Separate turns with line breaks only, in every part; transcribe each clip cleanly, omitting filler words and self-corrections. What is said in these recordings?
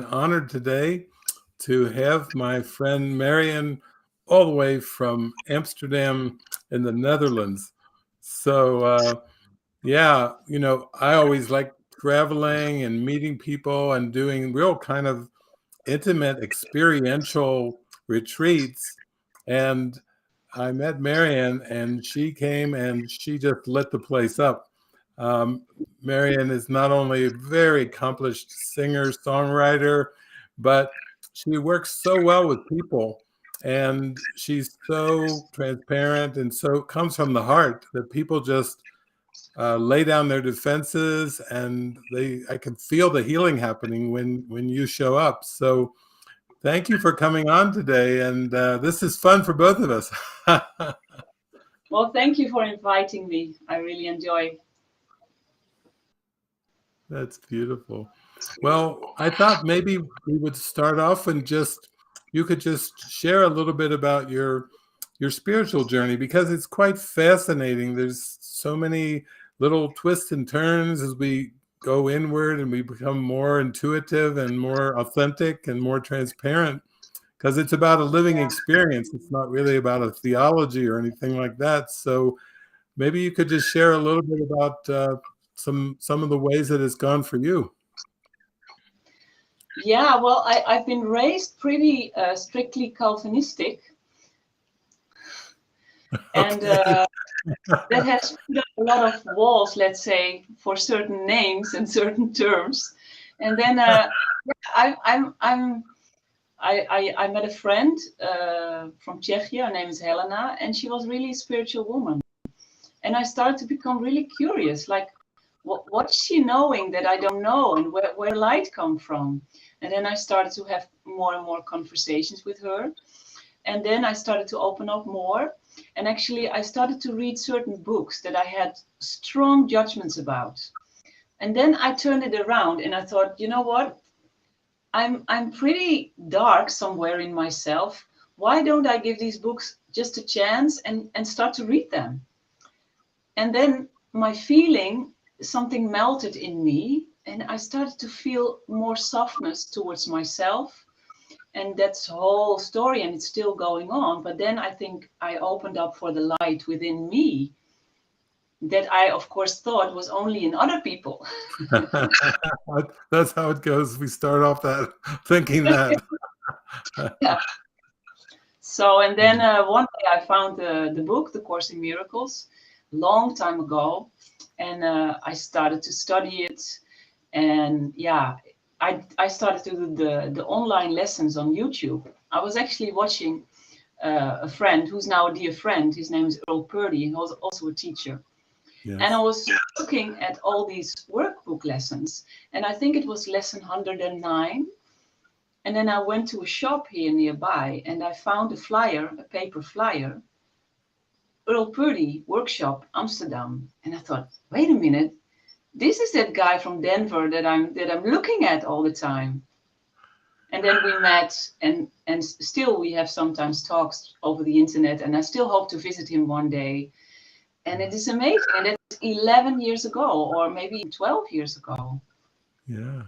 honored today to have my friend Marian all the way from Amsterdam in the Netherlands. So, yeah, I always like traveling and meeting people and doing real kind of intimate experiential retreats. And I met Marian, and she came and she just lit the place up. Um, Marian is not only a very accomplished singer, songwriter, but she works so well with people. And she's so transparent and so comes from the heart that people just lay down their defenses, and I can feel the healing happening when you show up. So thank you for coming on today, and this is fun for both of us.
Well, thank you for inviting me. I really enjoy.
That's beautiful. Well, I thought maybe we would start off and you could just share a little bit about your spiritual journey, because it's quite fascinating. There's so many little twists and turns as we go inward and we become more intuitive and more authentic and more transparent, because it's about a living experience. It's not really about a theology or anything like that. So maybe you could just share a little bit about some of the ways that it's gone for you.
Yeah, well, I've been raised pretty strictly Calvinistic. And that has put up a lot of walls, let's say, for certain names and certain terms. And then I met a friend from Czechia. Her name is Helena, and she was really a spiritual woman. And I started to become really curious, like, what's she knowing that I don't know, and where light come from? And then I started to have more and more conversations with her. And then I started to open up more. And actually, I started to read certain books that I had strong judgments about. And then I turned it around and I thought, you know what? I'm pretty dark somewhere in myself. Why don't I give these books just a chance and start to read them? And then my feeling, something melted in me, and I started to feel more softness towards myself. And that's the whole story, and it's still going on. But then I think I opened up for the light within me that I, of course, thought was only in other people.
That's how it goes. We start off that thinking that.
Yeah. So, and then one day I found the book, The Course in Miracles, long time ago, and I started to study it. And yeah, I started to do the online lessons on YouTube. I was actually watching a friend who's now a dear friend. His name is Earl Purdy. He was also a teacher.
Yes.
And I was looking at all these workbook lessons. And I think it was lesson 109. And then I went to a shop here nearby and I found a flyer, a paper flyer, Earl Purdy Workshop, Amsterdam. And I thought, wait a minute, this is that guy from Denver that I'm looking at all the time. And then we met, and still we have sometimes talks over the internet, and I still hope to visit him one day. And it is amazing. And that's 11 years ago, or maybe 12 years ago.
Yeah.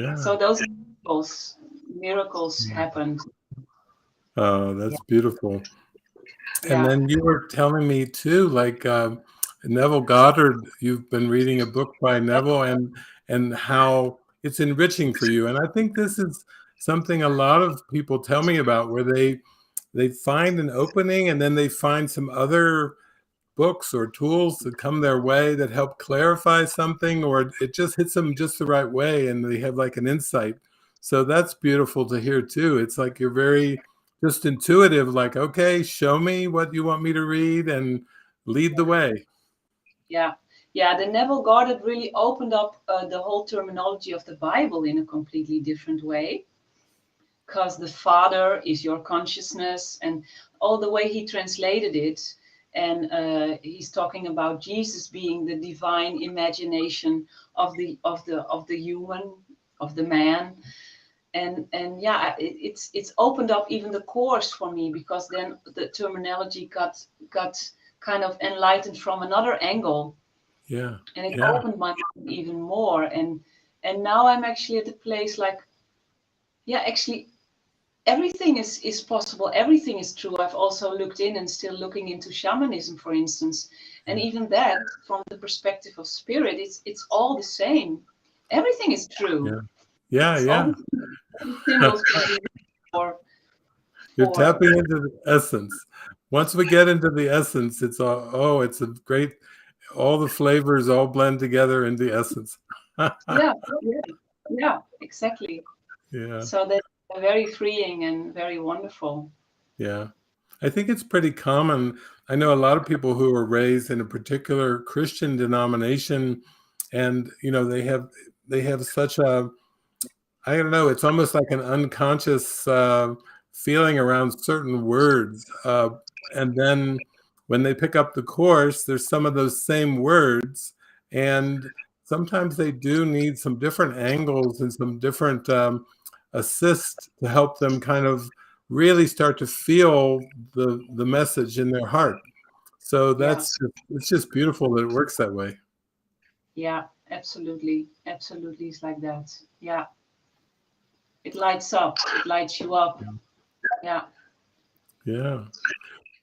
Yeah.
So those miracles happened.
Oh, that's beautiful.
Yeah.
And then you were telling me too, like Neville Goddard, you've been reading a book by Neville, and how it's enriching for you. And I think this is something a lot of people tell me about, where they find an opening and then they find some other books or tools that come their way that help clarify something, or it just hits them just the right way and they have like an insight. So that's beautiful to hear too. It's like you're very just intuitive, like, okay, show me what you want me to read and lead the way.
Yeah. Yeah, the Neville Goddard really opened up the whole terminology of the Bible in a completely different way. Because the Father is your consciousness, and all the way he translated it. And he's talking about Jesus being the divine imagination of the human, of the man. And yeah, it's opened up even the course for me, because then the terminology got kind of enlightened from another angle.
Yeah.
And it opened my mind even more. And now I'm actually at the place like yeah, actually, everything is possible. Everything is true. I've also looked in and still looking into shamanism, for instance, and even that from the perspective of spirit, it's all the same. Everything is true.
Yeah. Yeah.
It's all
Yeah.
the symbols can be used
You're
for
tapping into the essence. Once we get into the essence, it's all, oh, it's a great, all the flavors all blend together in the essence.
yeah, yeah, yeah, exactly.
Yeah.
So that's very freeing and very wonderful.
Yeah. I think it's pretty common. I know a lot of people who are raised in a particular Christian denomination, and they have such a, I don't know, it's almost like an unconscious feeling around certain words. And then when they pick up the course, there's some of those same words. And sometimes they do need some different angles and some different assist to help them kind of really start to feel the message in their heart. So
Yeah,
it's just beautiful that it works that way.
yeah, absolutely, absolutely, it's like that. Yeah, it lights up, it lights you up. Yeah,
Yeah.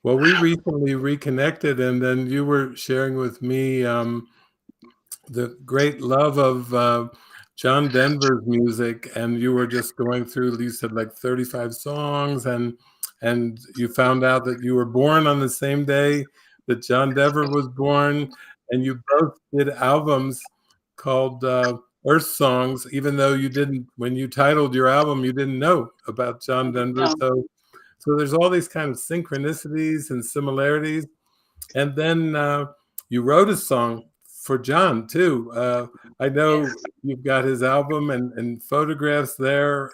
Well, we recently reconnected, and then you were sharing with me the great love of John Denver's music, and you were just going through. You said like 35 songs, and you found out that you were born on the same day that John Denver was born, and you both did albums called Earth Songs, even though you didn't. When you titled your album, you didn't know about John Denver,
no,
so there's all these kind of synchronicities and similarities. And then you wrote a song for John too. I know
yes,
you've got his album and photographs there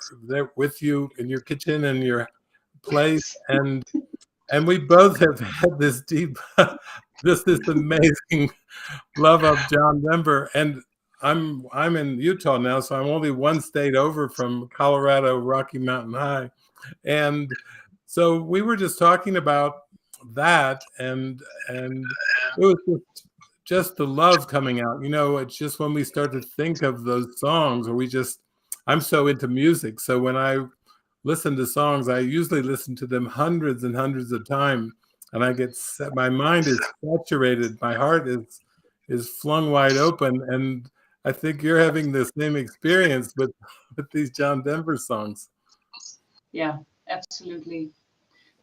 with you in your kitchen and your place,
yes,
and we both have had this deep, this amazing love of John Denver. And I'm in Utah now, so I'm only one state over from Colorado, Rocky Mountain High. And so we were just talking about that, and it was just the love coming out. It's just when we start to think of those songs, or I'm so into music. So when I listen to songs, I usually listen to them hundreds and hundreds of times, and I get set, my mind is saturated, my heart is flung wide open, and I think you're having the same experience with these John Denver songs.
yeah, absolutely.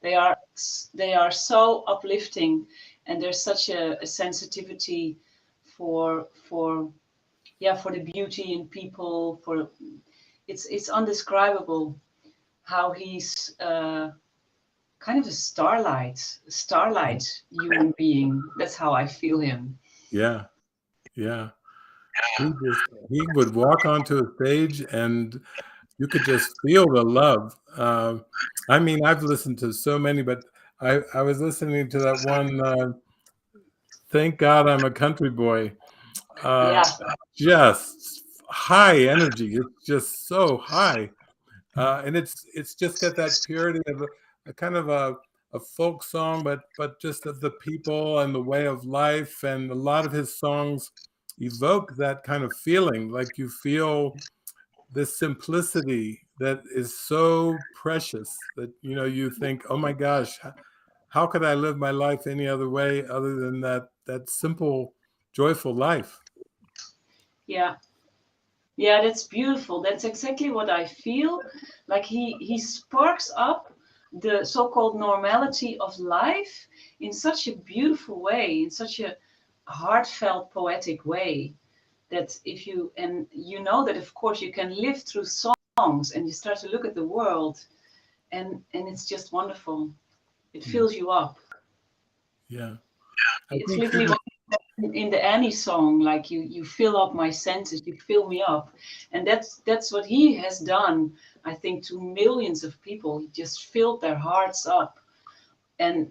They are so uplifting, and there's such a sensitivity for yeah, for the beauty in people. For it's undescribable how he's kind of a starlight human being. That's how I feel him.
Yeah, yeah. He would walk onto a stage and you could just feel the love. I mean, I've listened to so many, but I was listening to that one, Thank God I'm a Country Boy. Uh,
Yeah,
just high energy. It's just so high. And it's just got that purity of a kind of a folk song, but just of the people and the way of life. And a lot of his songs evoke that kind of feeling, like you feel this simplicity that is so precious that you think, oh my gosh, how could I live my life any other way other than that simple, joyful life?
yeah, yeah. That's beautiful. That's exactly what I feel. Like he sparks up the so-called normality of life in such a beautiful way, in such a heartfelt, poetic way. That if you and you know that of course you can live through songs and you start to look at the world, and it's just wonderful. It
Mm.
fills you up.
Yeah, I
It's
think
literally what in the Annie song, like you fill up my senses, you fill me up, and that's what he has done. I think to millions of people, he just filled their hearts up and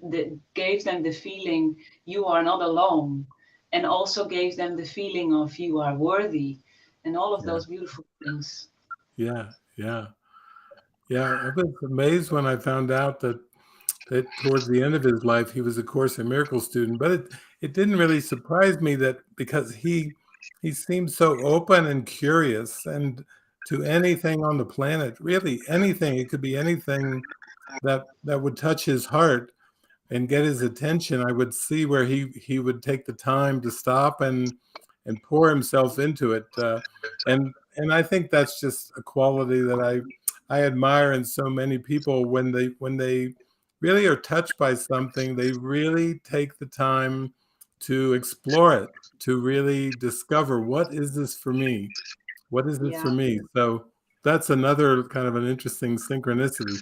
gave them the feeling you are not alone, and also gave them the feeling of you are worthy, and all of
yeah,
those beautiful things.
yeah, yeah, yeah. I was amazed when I found out that towards the end of his life he was a Course in Miracles student, but it didn't really surprise me that because he seemed so open and curious, and to anything on the planet, really anything. It could be anything that would touch his heart and get his attention. I would see where he would take the time to stop and pour himself into it. And I think that's just a quality that I admire in so many people. When they really are touched by something, they really take the time to explore it, to really discover, what is this for me? What is this for me? So that's another kind of an interesting synchronicity.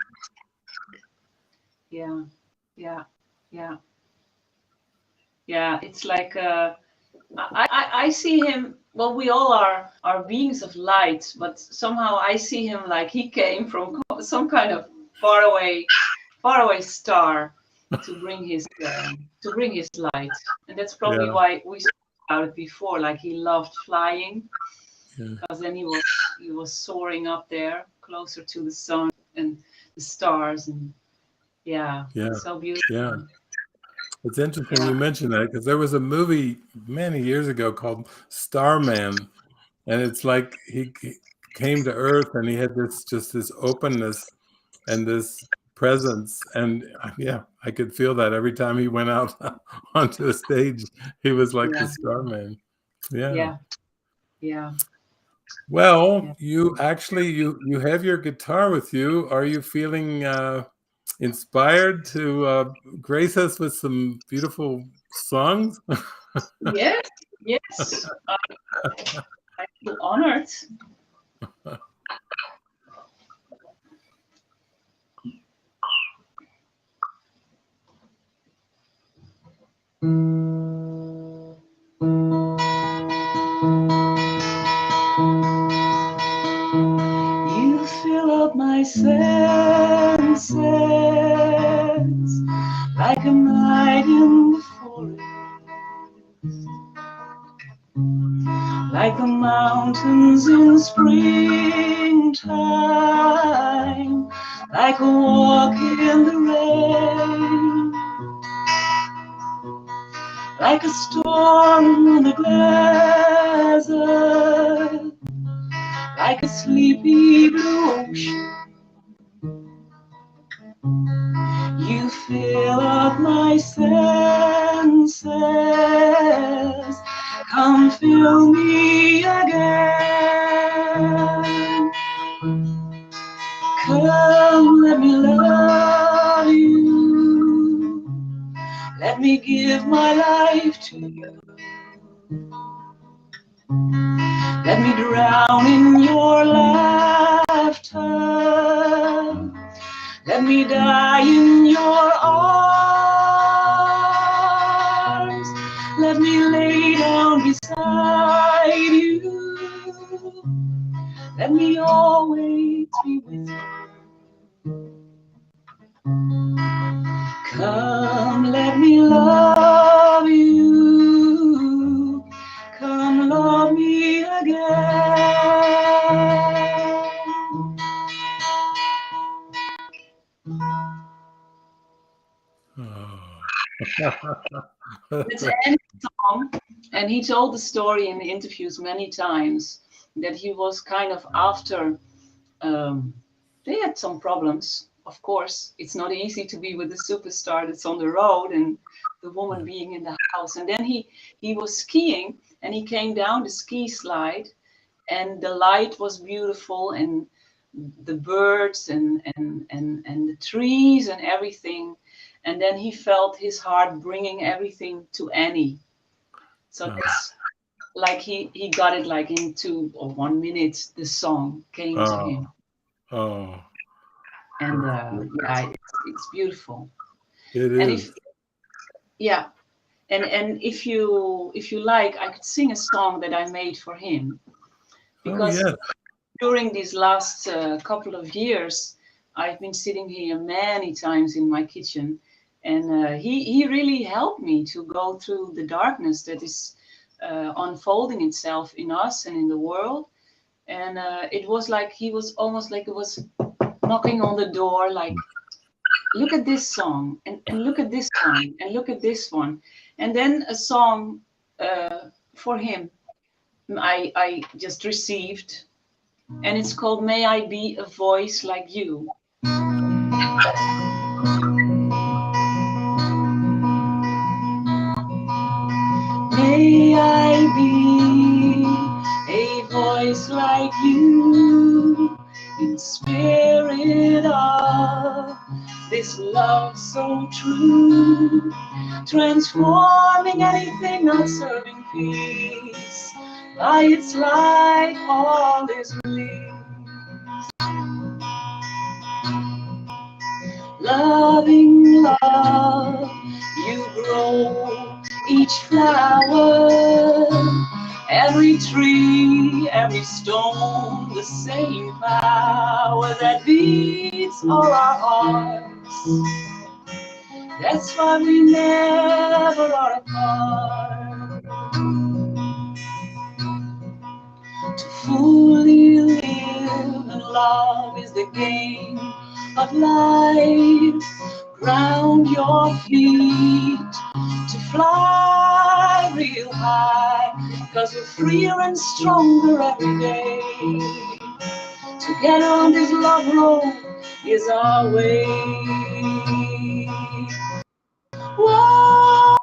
Yeah, yeah, yeah, yeah. It's like I see him. Well, we all are beings of light, but somehow I see him like he came from some kind of faraway star to bring his light, and that's probably why we spoke about it before. Like he loved flying, because then he was soaring up there, closer to the sun and the stars, and it's so beautiful.
Yeah. It's interesting you mentioned that, because there was a movie many years ago called Starman, and it's like he came to Earth and he had this openness and this presence, and I could feel that every time he went out onto a stage. He was like the Starman.
Yeah.
Well, you actually you have your guitar with you. Are you feeling inspired to grace us with some beautiful songs?
Yes, yes. I feel honored. You fill up my senses like a night in the forest, like the mountains in springtime, like a walk in the rain, like a storm on the desert, like a sleepy blue ocean. You fill up my senses, come fill me again. Come, let me love you, let me give my life to you. Let me drown in your laughter, let me die in your arms, let me lay down beside you, let me always be with you. Come, let me love you, come love me again. It's Andy's song, and he told the story in the interviews many times that he was kind of after they had some problems. Of course, it's not easy to be with a superstar that's on the road and the woman being in the house. And then he was skiing, and he came down the ski slide, and the light was beautiful, and the birds and the trees and everything. And then he felt his heart bringing everything to Annie. So that's like he got it like in 2 or 1 minute. The song came to him. And it's beautiful.
It is.
And if you like, I could sing a song that I made for him, because during these last couple of years, I've been sitting here many times in my kitchen, and he really helped me to go through the darkness that is unfolding itself in us and in the world. And it was like he was almost like it was knocking on the door, like, look at this song, and look at this one, and look at this one. And then a song for him I just received and it's called May I Be a Voice Like You. May I be a voice like you, in spirit of this love so true, transforming anything not serving peace. By its light all is released. Loving love, you grow each flower, every tree, every stone, the same power that beats all our hearts. That's why we never are apart. To fully live and love is the game of life. Ground your feet to fly real high, 'cause we're freer and stronger every day. To get on this love road is our way. Whoa,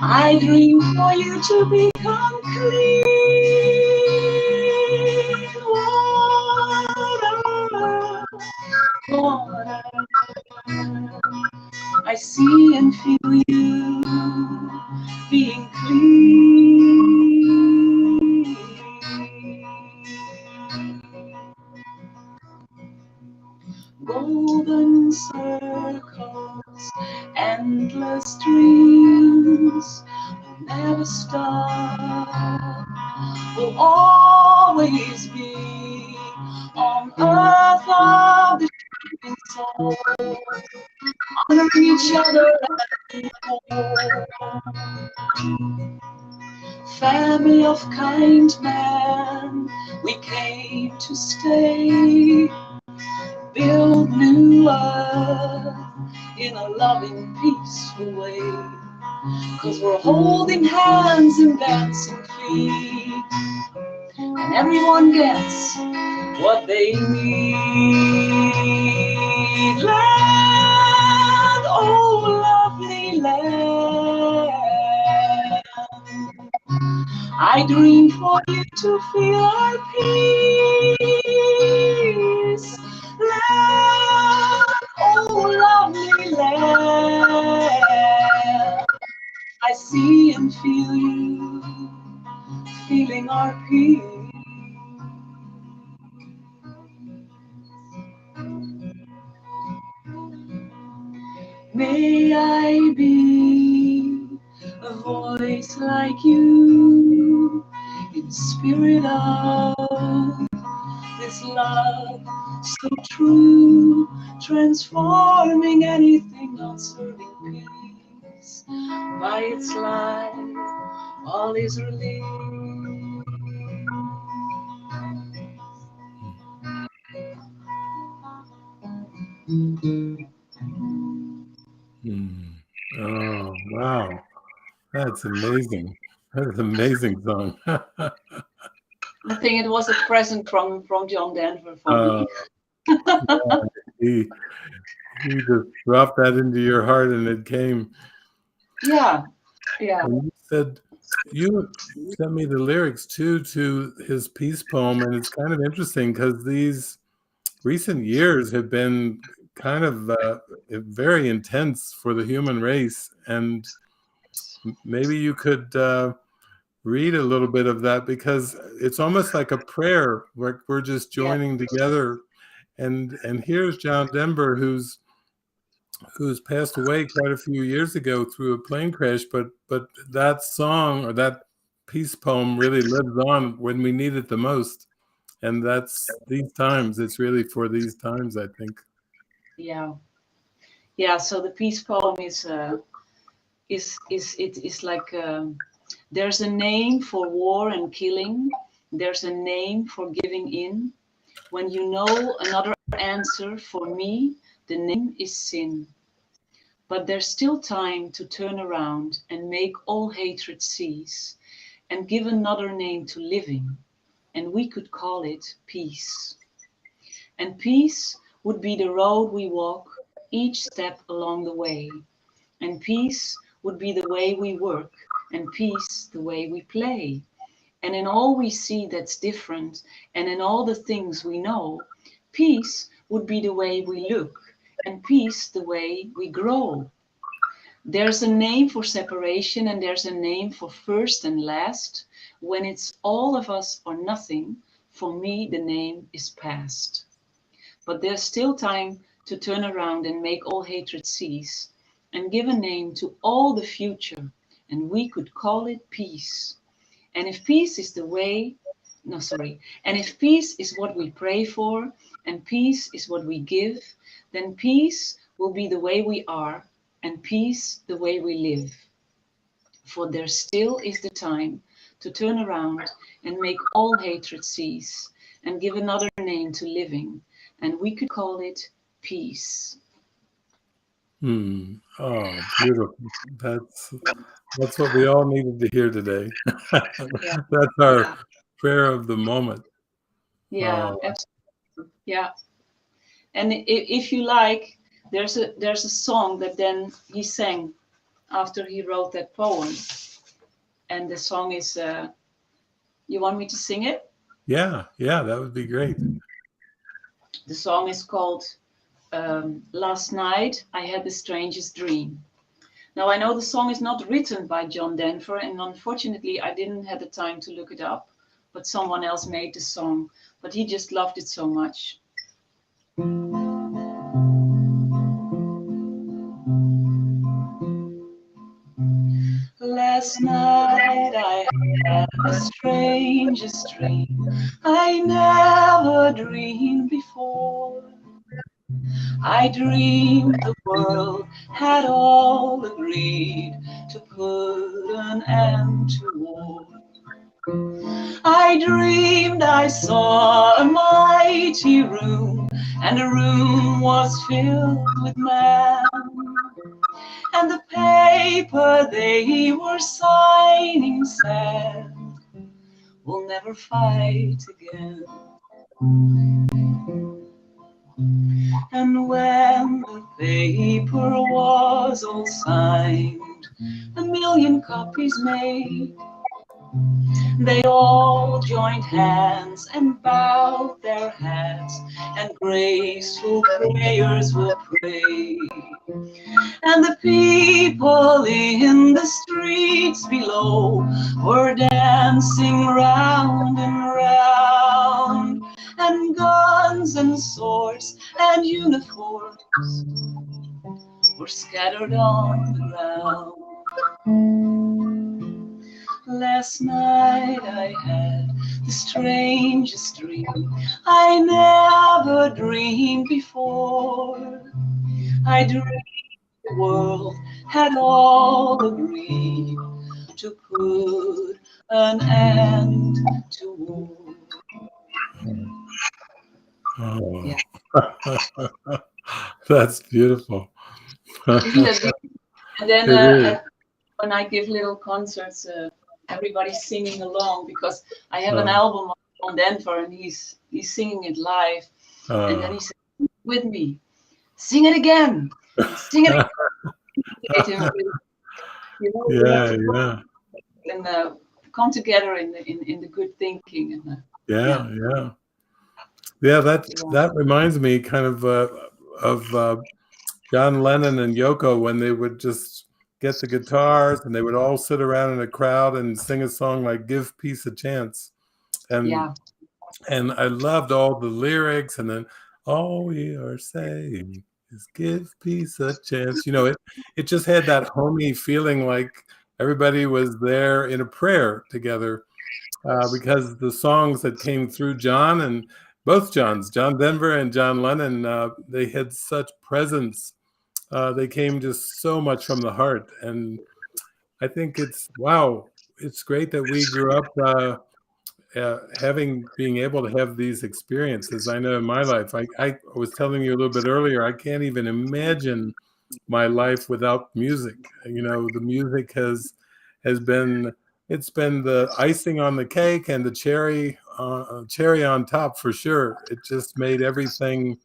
I dream for you to become clean water, water. I see and feel you being clean. Golden circles, endless dreams, will never stop, will always be on earth of the shining soul, honoring each other and family of kind men, we came to stay. Build new earth in a loving, peaceful way. 'Cause we're holding hands and dancing feet, and everyone gets what they need. Land, oh lovely land, I dream for you to feel our peace. Land, oh lovely land, I see and feel you, feeling our peace. May I be a voice like you, in spirit of this love so true, transforming anything not serving peace. By its light, all is released.
Oh, wow. That's amazing. That's an amazing song.
I think it was a present from John Denver for me.
Yeah, he just dropped that into your heart and it came.
Yeah, yeah.
And you said you sent me the lyrics too to his peace poem, and it's kind of interesting because these recent years have been kind of very intense for the human race, and maybe you could read a little bit of that, because it's almost like a prayer, like we're just joining together. And here's John Denver, who's passed away quite a few years ago through a plane crash, but that song or that peace poem really lives on when we need it the most. And that's these times. It's really for these times, I think.
Yeah, yeah. So the peace poem is like there's a name for war and killing. There's a name for giving in. When you know another answer, for me, the name is sin. But there's still time to turn around and make all hatred cease and give another name to living, and we could call it peace. And peace would be the road we walk each step along the way. And peace would be the way we work, and peace the way we play. And in all we see that's different, and in all the things we know, peace would be the way we look, and peace the way we grow. There's a name for separation, and there's a name for first and last. When it's all of us or nothing, for me the name is past. But there's still time to turn around and make all hatred cease and give a name to all the future, and we could call it peace. And if peace is the way, no, sorry, and if peace is what we pray for, and peace is what we give, then peace will be the way we are, and peace the way we live. For there still is the time to turn around and make all hatred cease and give another name to living, and we could call it peace.
Oh, beautiful. That's what we all needed to hear today.
Yeah.
That's our prayer of the moment.
Yeah, absolutely. Yeah. And if you like, there's a song that then he sang after he wrote that poem. And the song is, you want me to sing it?
Yeah, that would be great.
The song is called Last Night I Had the Strangest Dream. Now I know the song is not written by John Denver, and unfortunately I didn't have the time to look it up, but someone else made the song, but he just loved it so much. Last night I had the strangest dream I never dreamed before. I dreamed the world had all agreed to put an end to war. I dreamed I saw a mighty room, and the room was filled with men. And the paper they were signing said, "We'll never fight again." And when the paper was all signed, 1,000,000 copies made, they all joined hands and bowed their heads, and graceful prayers were prayed. And the people in the streets below were dancing round and round, and guns and swords and uniforms were scattered on the ground. Last night I had the strangest dream I never dreamed before. I dreamed the world had all agreed to put an end to war.
Oh.
Yeah.
That's beautiful.
Isn't that beautiful? And then when I give little concerts, everybody's singing along, because I have an album on Denver, and he's singing it live. And then he said, with me, sing it again, sing it again. And come together in the good thinking. And,
that reminds me kind of John Lennon and Yoko, when they would just get the guitars and they would all sit around in a crowd and sing a song like "Give Peace a Chance," and I loved all the lyrics, and then all we are saying is give peace a chance. You know, it just had that homey feeling, like everybody was there in a prayer together, because the songs that came through John, and both Johns, John Denver and John Lennon, they had such presence. They came just so much from the heart. And I think it's great that we grew up being able to have these experiences. I know in my life, I was telling you a little bit earlier, I can't even imagine my life without music. You know, the music has been, it's been the icing on the cake and the cherry on top for sure. It just made everything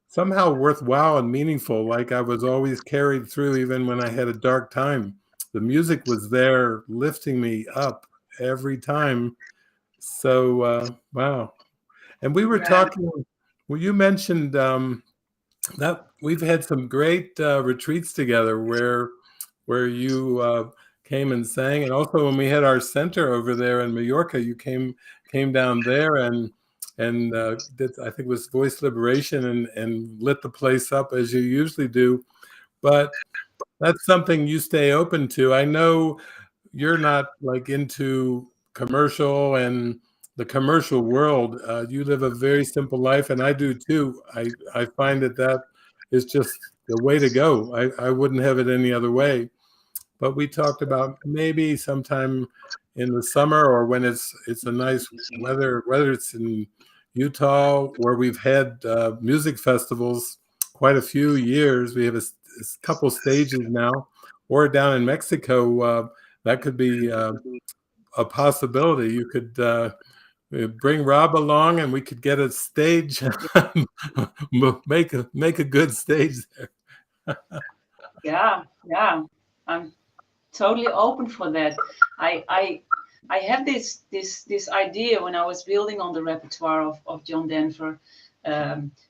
somehow worthwhile and meaningful. Like I was always carried through, even when I had a dark time. The music was there lifting me up every time. So wow. And we were
Yeah.
talking, well, you mentioned that we've had some great retreats together where you came and sang, and also when we had our center over there in Mallorca, you came down there and did, I think it was voice liberation, and lit the place up as you usually do. But that's something you stay open to. I know you're not like into commercial and the commercial world. You live a very simple life, and I do too. I find that that is just the way to go. I wouldn't have it any other way. But we talked about maybe sometime in the summer, or when it's a nice weather, whether it's in Utah where we've had music festivals quite a few years. We have a couple stages now, or down in Mexico. That could be a possibility. You could bring Rob along, and we could get a stage, make a good stage there.
Yeah, yeah. I'm totally open for that. I had this idea when I was building on the repertoire of John Denver,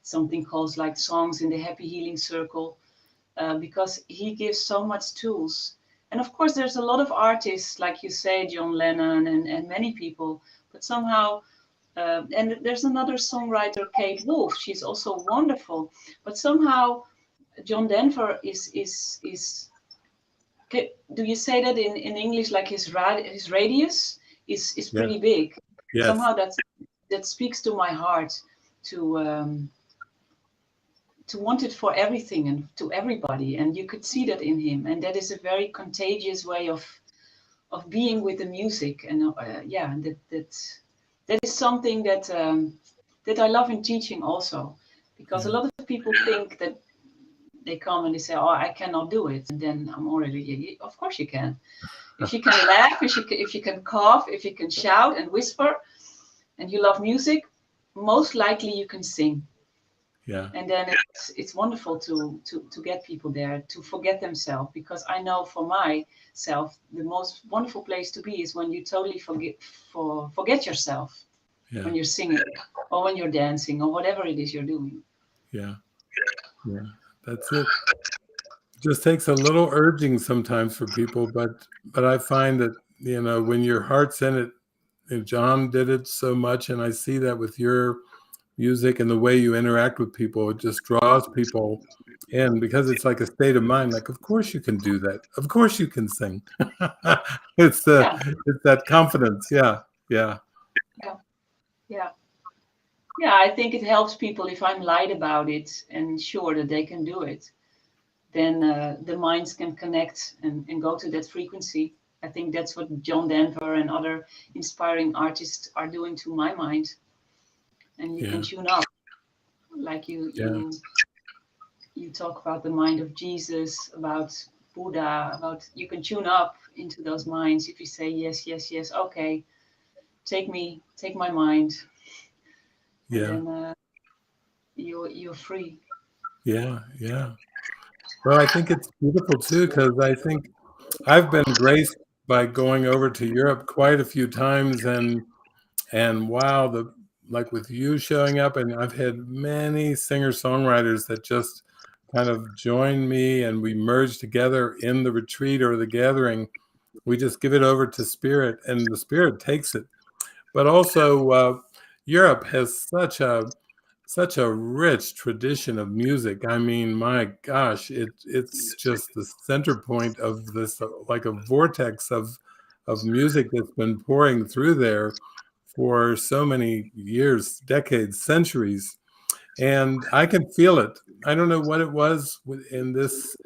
something called like Songs in the Happy Healing Circle, because he gives so much tools. And of course, there's a lot of artists, like you say, John Lennon and many people, but somehow, and there's another songwriter, Kate Wolf. She's also wonderful, but somehow John Denver is do you say that in English, like his radius is
Yeah.
pretty big.
Yes.
Somehow that speaks to my heart to want it for everything and to everybody, and you could see that in him, and that is a very contagious way of being with the music. And yeah, that is something that I love in teaching also, because a lot of people think that they come and they say, "Oh, I cannot do it," and then I'm already, yeah, of course you can. If you can laugh, if you can cough, if you can shout and whisper, and you love music, most likely you can sing.
Yeah.
And then it's wonderful to get people there to forget themselves, because I know for myself the most wonderful place to be is when you totally forget yourself,
Yeah.
when you're singing or when you're dancing or whatever it is you're doing.
Yeah. Yeah. That's it. Just takes a little urging sometimes for people, but I find that, you know, when your heart's in it, and John did it so much, and I see that with your music and the way you interact with people, it just draws people in, because it's like a state of mind. Like, of course you can do that. Of course you can sing. It's
Yeah,
it's that confidence. Yeah. Yeah.
yeah, yeah. Yeah, I think it helps people if I'm light about it and sure that they can do it. Then the minds can connect and go to that frequency. I think that's what John Denver and other inspiring artists are doing to my mind. And you can
Yeah.
tune up, like
Yeah.
you talk about the mind of Jesus, about Buddha, about you can tune up into those minds if you say yes, yes, yes. Okay, take my mind, and
Yeah.
then you're free.
Yeah. Yeah. Well, I think it's beautiful too, because I think I've been graced by going over to Europe quite a few times, and wow, the like with you showing up, and I've had many singer-songwriters that just kind of join me, and we merge together in the retreat or the gathering. We just give it over to spirit, and the spirit takes it. But also, Europe has such a rich tradition of music. I mean, my gosh, it's just the center point of this, like a vortex of music that's been pouring through there for so many years, decades, centuries. And I can feel it. I don't know what it was in this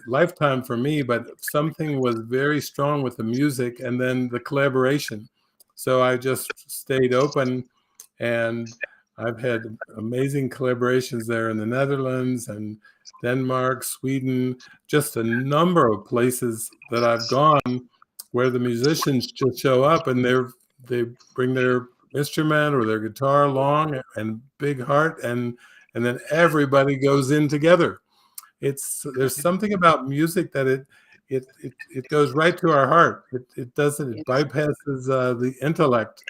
lifetime for me, but something was very strong with the music and then the collaboration. So I just stayed open, and I've had amazing collaborations there in the Netherlands and Denmark, Sweden, just a number of places that I've gone where the musicians just show up and they bring their instrument or their guitar along and big heart, and then everybody goes in together. There's something about music that it goes right to our heart. It doesn't, it bypasses the intellect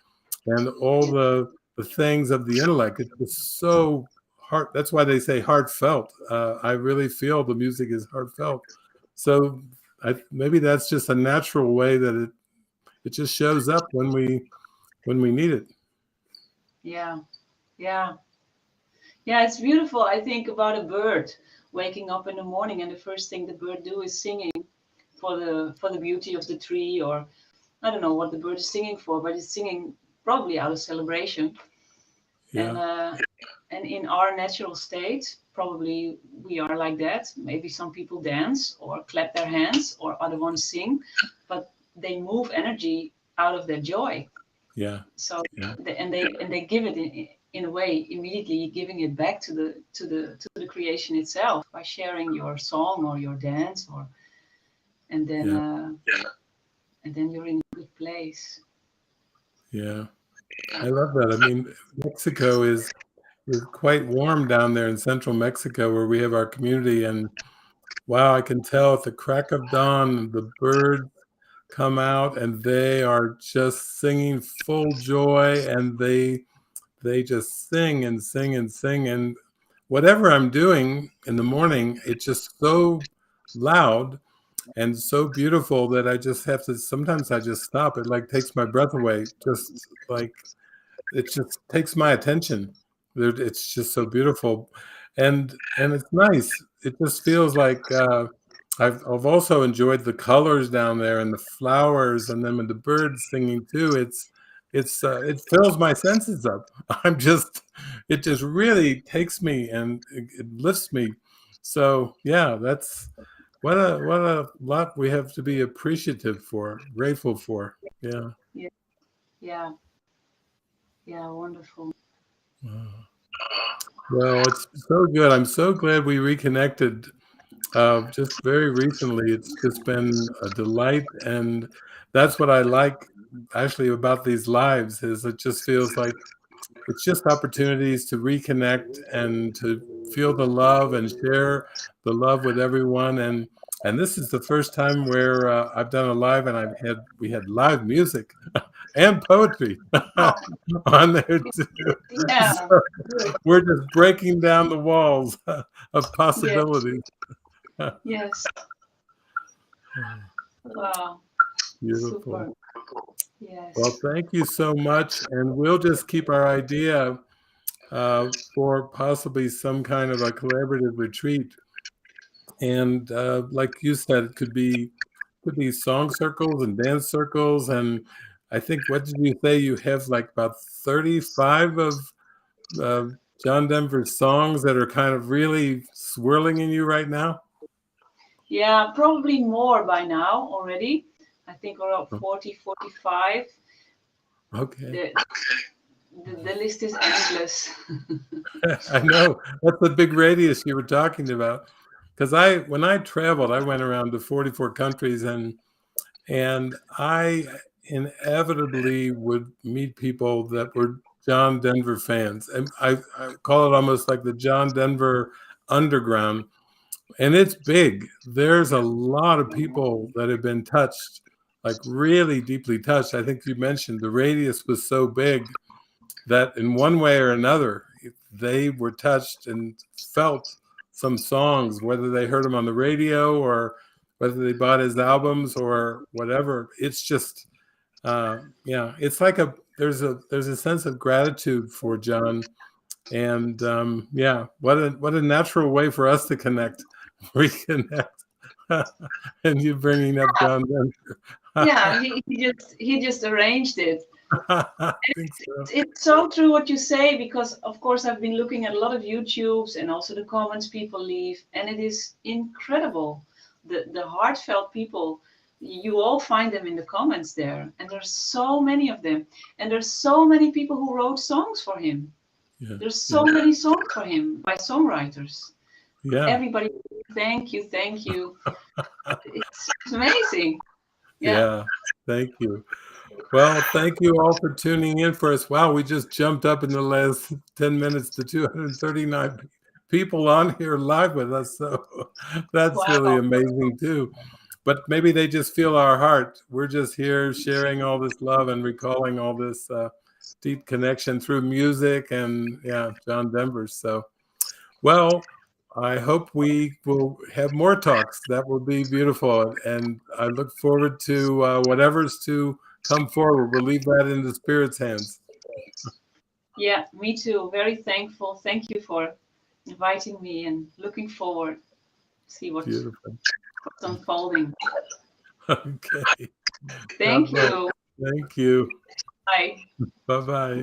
and all the things of the intellect. It's just so heart. That's why they say heartfelt. I really feel the music is heartfelt. So maybe that's just a natural way that it just shows up when we need it.
Yeah, yeah, yeah. It's beautiful. I think about a bird waking up in the morning, and the first thing the bird do is singing for the beauty of the tree, or I don't know what the bird is singing for, but it's singing probably out of celebration.
Yeah.
And in our natural state, probably we are like that. Maybe some people dance or clap their hands, or other ones sing, but they move energy out of their joy.
Yeah.
So
Yeah.
they give it in a way immediately, giving it back to the creation itself by sharing your song or your dance, or and then and then you're in a good place.
Yeah. I love that. I mean, Mexico is quite warm down there in central Mexico where we have our community, and wow, I can tell at the crack of dawn the birds come out and they are just singing full joy, and they just sing and sing and sing, and whatever I'm doing in the morning, it's just so loud and so beautiful that I just have to, sometimes I just stop. It like takes my breath away, just like it just takes my attention. It's just so beautiful, and it's nice. It just feels like I've also enjoyed the colors down there and the flowers, and then with the birds singing too. It fills my senses up. I'm just it just really takes me and it lifts me. So yeah, that's what a lot we have to be appreciative for, grateful for. Yeah.
Yeah, yeah, yeah. Wonderful.
Wow. Well, it's so good. I'm so glad we reconnected just very recently. It's just been a delight, and that's what I like actually about these lives is it just feels like it's just opportunities to reconnect and to feel the love and share the love with everyone. And this is the first time where I've done a live, and we had live music and poetry on there too.
Yeah.
So we're just breaking down the walls of
Yes.
possibilities.
Yes. Wow.
Beautiful.
Super. Yes.
Well, thank you so much, and we'll just keep our idea for possibly some kind of a collaborative retreat. And like you said, it could be song circles and dance circles, and I think, what did you say? You have like about 35 of uh, John Denver's songs that are kind of really swirling in you right now.
Yeah, probably more by now already. I think around 40, 45.
Okay.
The list is endless.
I know. That's the big radius you were talking about. Because when I traveled, I went around to 44 countries, and I inevitably would meet people that were John Denver fans. And I call it almost like the John Denver underground. And it's big. There's a lot of people that have been touched, like really deeply touched. I think you mentioned the radius was so big that in one way or another, they were touched and felt some songs, whether they heard them on the radio or whether they bought his albums or whatever. It's just, yeah, it's like there's a sense of gratitude for John, and yeah, what a natural way for us to connect, reconnect, and you bringing up John Denver.
Yeah, he just arranged it.
I think so.
It's so true what you say, because of course I've been looking at a lot of YouTubes and also the comments people leave, and it is incredible. The heartfelt people, you all find them in the comments there, and there's so many of them, and there's so many people who wrote songs for him.
Yeah.
There's so many songs for him by songwriters.
Yeah.
Everybody, thank you, thank you. It's amazing.
Yeah. Thank you. Well, thank you all for tuning in for us. Wow, we just jumped up in the last 10 minutes to 239 people on here live with us. So that's really
Wow.
amazing too. But maybe they just feel our heart. We're just here sharing all this love and recalling all this deep connection through music and yeah, John Denver. So, well, I hope we will have more talks. That will be beautiful. And I look forward to whatever's to come forward. We'll leave that in the Spirit's hands.
Yeah, me too. Very thankful. Thank you for inviting me and looking forward to see what's
Beautiful.
unfolding.
Okay.
Thank
God bless.
you.
Thank you.
Bye.
Bye-bye.